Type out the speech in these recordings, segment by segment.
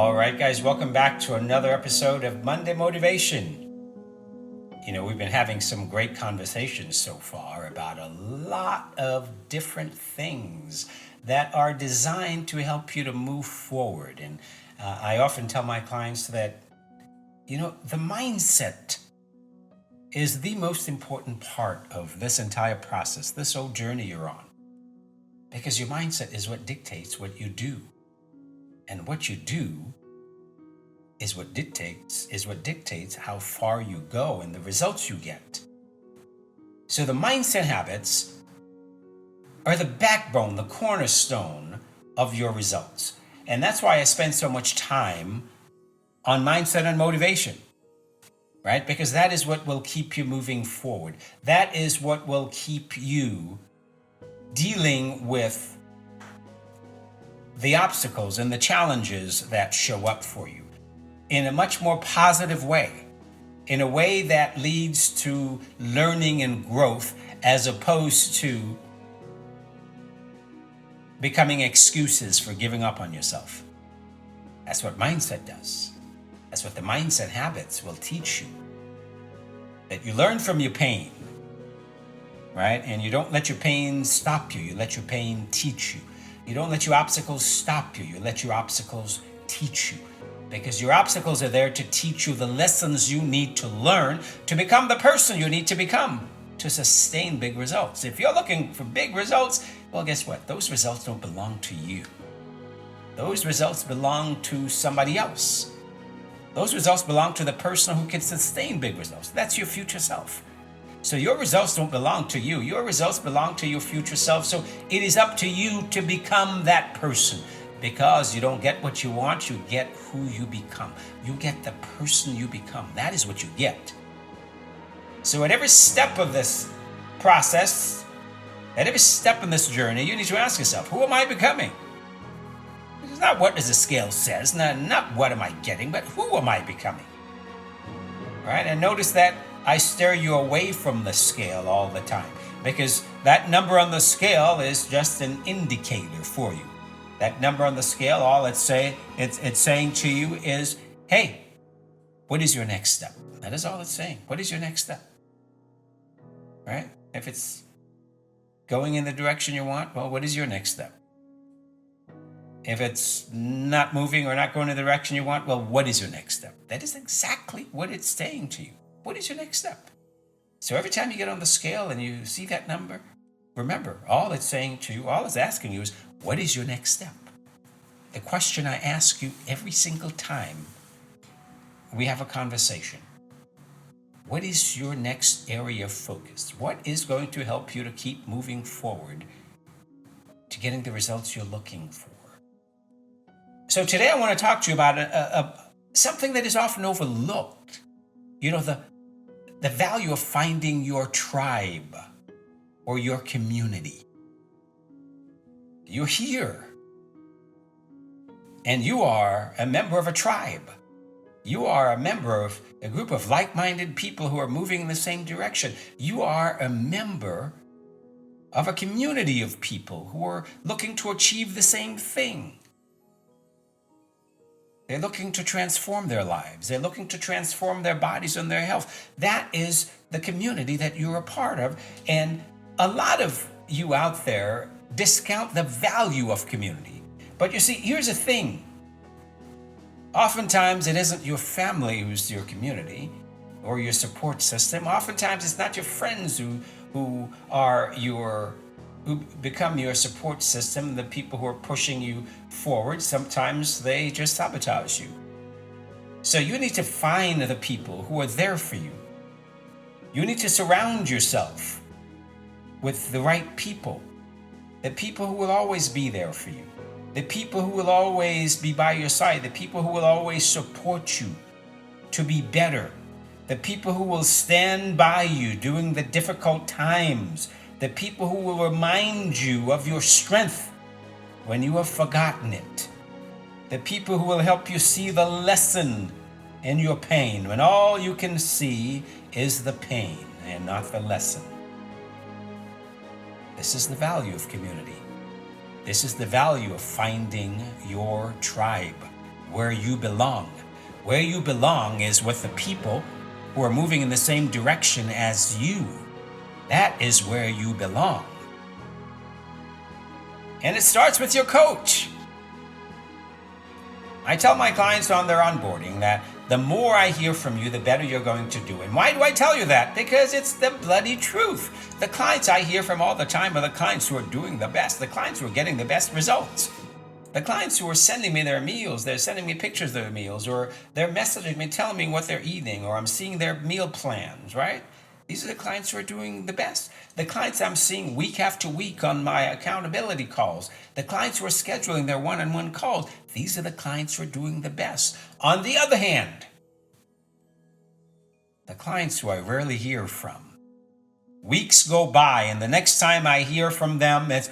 All right, guys, welcome back to another episode of Monday Motivation. We've been having some great conversations so far about a lot of different things that are designed to help you to move forward. And I often tell my clients that, the mindset is the most important part of this entire process, this whole journey you're on. Because your mindset is what dictates what you do. And what you do is what dictates how far you go and the results you get. So the mindset habits are the backbone, the cornerstone of your results. And that's why I spend so much time on mindset and motivation, right? Because that is what will keep you moving forward. That is what will keep you dealing with the obstacles and the challenges that show up for you in a much more positive way, in a way that leads to learning and growth as opposed to becoming excuses for giving up on yourself. That's what mindset does. That's what the mindset habits will teach you. That you learn from your pain, right? And you don't let your pain stop you. You let your pain teach you. You don't let your obstacles stop you. You let your obstacles teach you. Because your obstacles are there to teach you the lessons you need to learn to become the person you need to become to sustain big results. If you're looking for big results, well, guess what? Those results don't belong to you. Those results belong to somebody else. Those results belong to the person who can sustain big results. That's your future self. So your results don't belong to you. Your results belong to your future self. So it is up to you to become that person. Because you don't get what you want, you get who you become. You get the person you become. That is what you get. So at every step of this process, at every step in this journey, you need to ask yourself, who am I becoming? It's not what does the scale says, not what am I getting, but who am I becoming? All right, and notice that I steer you away from the scale all the time because that number on the scale is just an indicator for you. That number on the scale, all it's saying to you is, hey, what is your next step? That is all it's saying. What is your next step? Right? If it's going in the direction you want, well, what is your next step? If it's not moving or not going in the direction you want, well, what is your next step? That is exactly what it's saying to you. What is your next step? So every time you get on the scale and you see that number, remember, all it's saying to you, all it's asking you is, what is your next step? The question I ask you every single time we have a conversation. What is your next area of focus? What is going to help you to keep moving forward to getting the results you're looking for? So today I want to talk to you about something that is often overlooked. The value of finding your tribe or your community. You're here. And you are a member of a tribe. You are a member of a group of like-minded people who are moving in the same direction. You are a member of a community of people who are looking to achieve the same thing. They're looking to transform their lives. They're looking to transform their bodies and their health. That is the community that you're a part of. And a lot of you out there discount the value of community. But you see, here's the thing. Oftentimes, it isn't your family who's your community or your support system. Oftentimes, it's not your friends who become your support system, the people who are pushing you forward. Sometimes they just sabotage you. So you need to find the people who are there for you. You need to surround yourself with the right people, the people who will always be there for you, the people who will always be by your side, the people who will always support you to be better, the people who will stand by you during the difficult times, the people who will remind you of your strength when you have forgotten it, the people who will help you see the lesson in your pain when all you can see is the pain and not the lesson. This is the value of community. This is the value of finding your tribe. where you belong. Where you belong is with the people who are moving in the same direction as you. That is where you belong. And it starts with your coach. I tell my clients on their onboarding that the more I hear from you, the better you're going to do. And why do I tell you that? Because it's the bloody truth. The clients I hear from all the time are the clients who are doing the best, the clients who are getting the best results. The clients who are sending me their meals, they're sending me pictures of their meals, or they're messaging me, telling me what they're eating, or I'm seeing their meal plans, right? These are the clients who are doing the best. The clients I'm seeing week after week on my accountability calls, the clients who are scheduling their one-on-one calls, these are the clients who are doing the best. On the other hand, the clients who I rarely hear from, weeks go by, and the next time I hear from them, it's,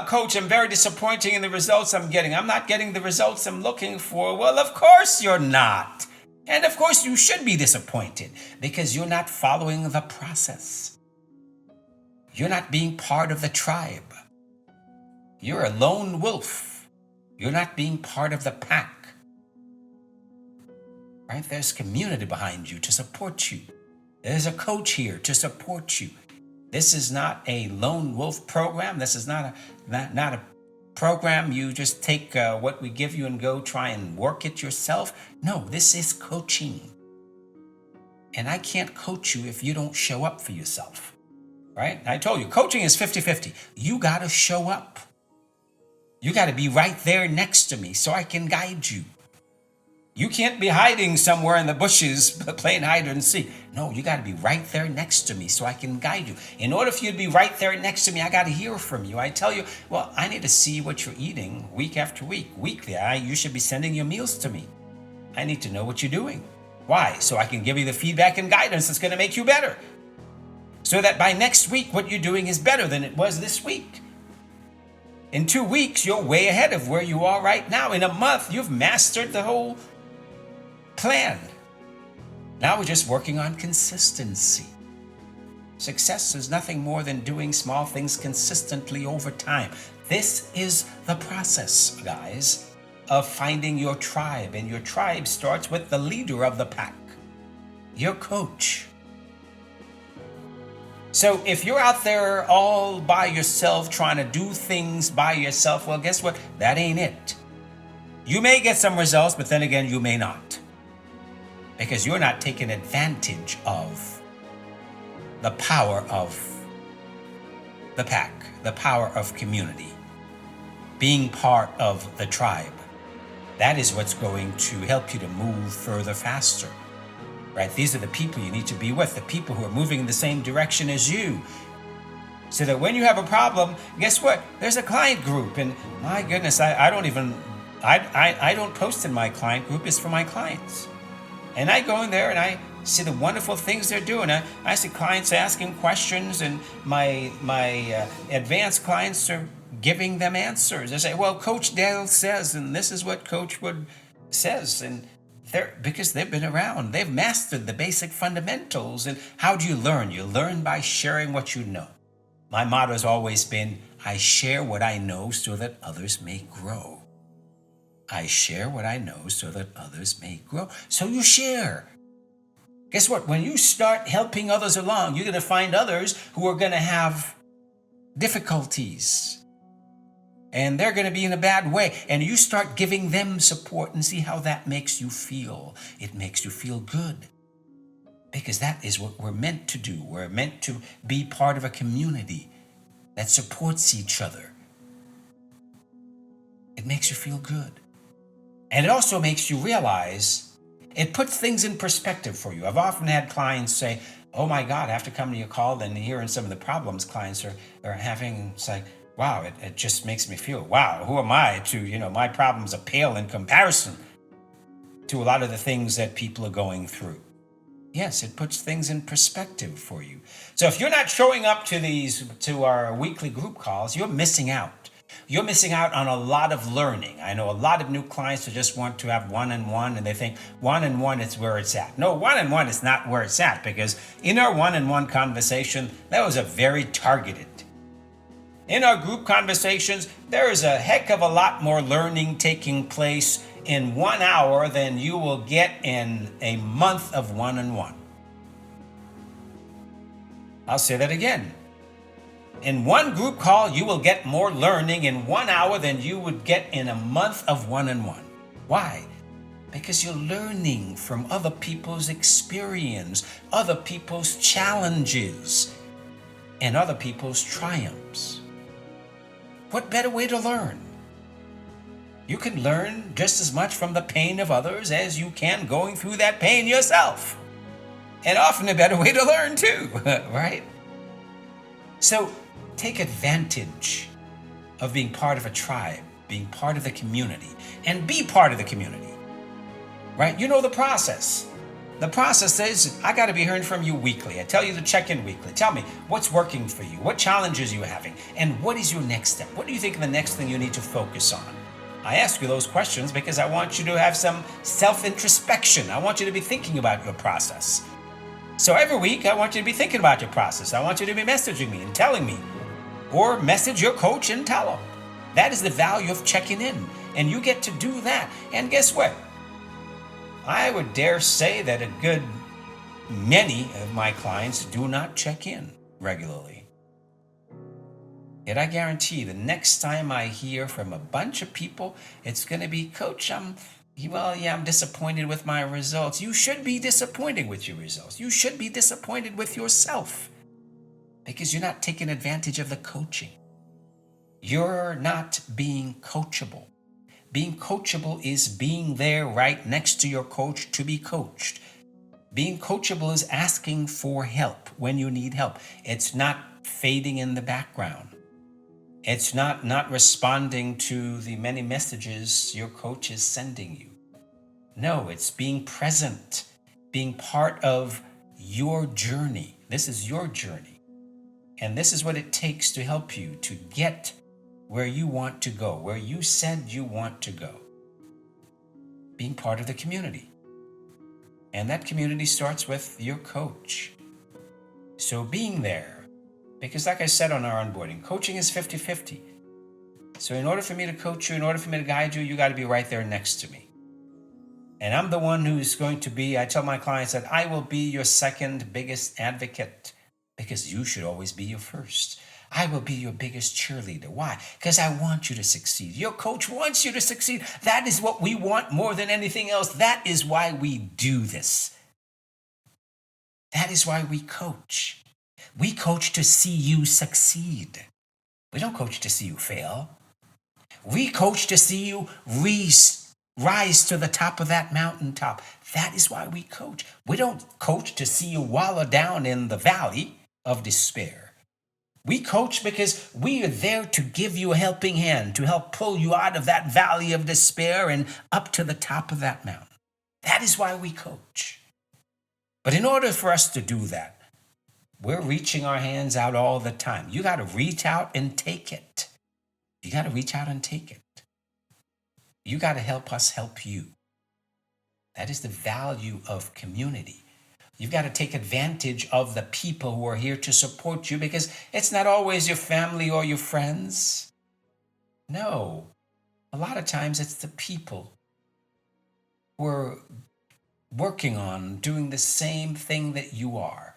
Coach, I'm very disappointed in the results I'm getting. I'm not getting the results I'm looking for. Well, of course you're not. And of course you should be disappointed because you're not following the process. You're not being part of the tribe. You're a lone wolf. You're not being part of the pack. Right? There's community behind you to support you. There's a coach here to support you. This is not a lone wolf program. This is not a program you just take what we give you and go try and work it yourself. No, this is coaching. And I can't coach you if you don't show up for yourself. Right? I told you, coaching is 50-50. You got to show up. You got to be right there next to me so I can guide you. You can't be hiding somewhere in the bushes playing hide and seek. No, you got to be right there next to me so I can guide you. In order for you to be right there next to me, I got to hear from you. I tell you, well, I need to see what you're eating week after week, weekly. You should be sending your meals to me. I need to know what you're doing. Why? So I can give you the feedback and guidance that's going to make you better. So that by next week, what you're doing is better than it was this week. In 2 weeks, you're way ahead of where you are right now. In a month, you've mastered the whole plan. Now we're just working on consistency. Success is nothing more than doing small things consistently over time. This is the process, guys, of finding your tribe. And your tribe starts with the leader of the pack, your coach. So if you're out there all by yourself trying to do things by yourself, well, guess what? That ain't it. You may get some results, but then again, you may not. Because you're not taking advantage of the power of the pack, the power of community, being part of the tribe. That is what's going to help you to move further faster, right? These are the people you need to be with, the people who are moving in the same direction as you. So that when you have a problem, guess what? There's a client group, and my goodness, I don't post in my client group. It's for my clients. And I go in there and I see the wonderful things they're doing. I see clients asking questions, and my advanced clients are giving them answers. They say, well, Coach Dale says, and this is what Coach Wood says. And because they've been around, they've mastered the basic fundamentals. And how do you learn? You learn by sharing what you know. My motto has always been, I share what I know so that others may grow. I share what I know so that others may grow. So you share. Guess what? When you start helping others along, you're going to find others who are going to have difficulties. And they're going to be in a bad way. And you start giving them support and see how that makes you feel. It makes you feel good. Because that is what we're meant to do. We're meant to be part of a community that supports each other. It makes you feel good. And it also makes you realize, it puts things in perspective for you. I've often had clients say, oh my God, after coming to your call and hearing some of the problems clients are having, it's like, wow, it just makes me feel, wow, who am I to, my problems are pale in comparison to a lot of the things that people are going through. Yes, it puts things in perspective for you. So if you're not showing up to our weekly group calls, you're missing out. You're missing out on a lot of learning. I know a lot of new clients who just want to have one-on-one, and they think one-on-one is where it's at. No, one-on-one is not where it's at, because in our one-on-one conversation, that was a very targeted. In our group conversations, there is a heck of a lot more learning taking place in 1 hour than you will get in a month of one-on-one. I'll say that again. In one group call, you will get more learning in 1 hour than you would get in a month of one-on-one. Why? Because you're learning from other people's experience, other people's challenges, and other people's triumphs. What better way to learn? You can learn just as much from the pain of others as you can going through that pain yourself. And often a better way to learn too, right? So take advantage of being part of a tribe, being part of the community, and be part of the community, right? You know the process. The process is, I got to be hearing from you weekly. I tell you to check in weekly. Tell me what's working for you, what challenges you're having, and what is your next step? What do you think is the next thing you need to focus on? I ask you those questions because I want you to have some self-introspection. I want you to be thinking about your process. So every week, I want you to be thinking about your process. I want you to be messaging me and telling me, or message your coach and tell them. That is the value of checking in, and you get to do that. And guess what? I would dare say that a good many of my clients do not check in regularly. Yet I guarantee the next time I hear from a bunch of people, it's going to be, Coach, I'm disappointed with my results. You should be disappointed with your results. You should be disappointed with yourself because you're not taking advantage of the coaching. You're not being coachable. Being coachable is being there right next to your coach to be coached. Being coachable is asking for help when you need help. It's not fading in the background. It's not responding to the many messages your coach is sending you. No, it's being present, being part of your journey. This is your journey. And this is what it takes to help you to get where you want to go, where you said you want to go. Being part of the community. And that community starts with your coach. So being there, because like I said on our onboarding, coaching is 50-50. So in order for me to coach you, in order for me to guide you, you got to be right there next to me. And I'm the one who's going to be, I tell my clients that I will be your second biggest advocate because you should always be your first. I will be your biggest cheerleader. Why? Because I want you to succeed. Your coach wants you to succeed. That is what we want more than anything else. That is why we do this. That is why we coach. We coach to see you succeed. We don't coach to see you fail. We coach to see you rise to the top of that mountaintop. That is why we coach. We don't coach to see you wallow down in the valley of despair. We coach because we are there to give you a helping hand, to help pull you out of that valley of despair and up to the top of that mountain. That is why we coach. But in order for us to do that, we're reaching our hands out all the time. You got to reach out and take it. You got to reach out and take it. You got to help us help you. That is the value of community. You've got to take advantage of the people who are here to support you because it's not always your family or your friends. No, a lot of times it's the people who are working on doing the same thing that you are.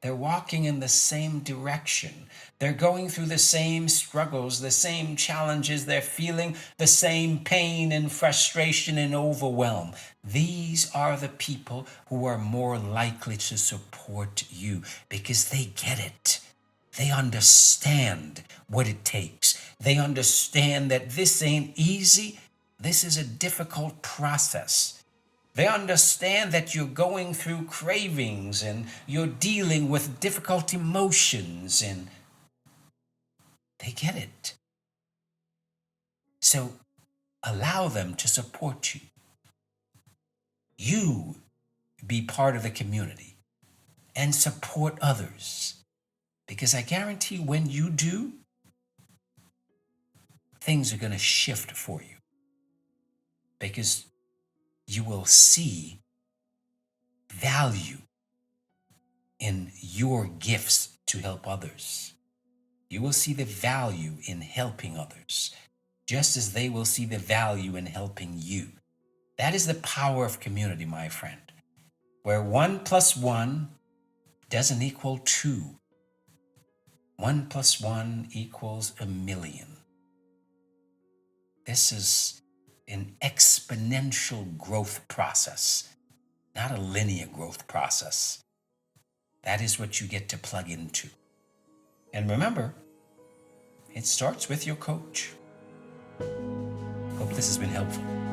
They're walking in the same direction. They're going through the same struggles, the same challenges. They're feeling the same pain and frustration and overwhelm. These are the people who are more likely to support you because they get it. They understand what it takes. They understand that this ain't easy. This is a difficult process. They understand that you're going through cravings and you're dealing with difficult emotions, and they get it. So allow them to support you. You be part of the community and support others. Because I guarantee when you do, things are going to shift for you. Because you will see value in your gifts to help others. You will see the value in helping others. just as they will see the value in helping you. That is the power of community, my friend, where 1 plus 1 doesn't equal 2. 1 plus 1 equals 1,000,000. This is an exponential growth process, not a linear growth process. That is what you get to plug into. And remember, it starts with your coach. Hope this has been helpful.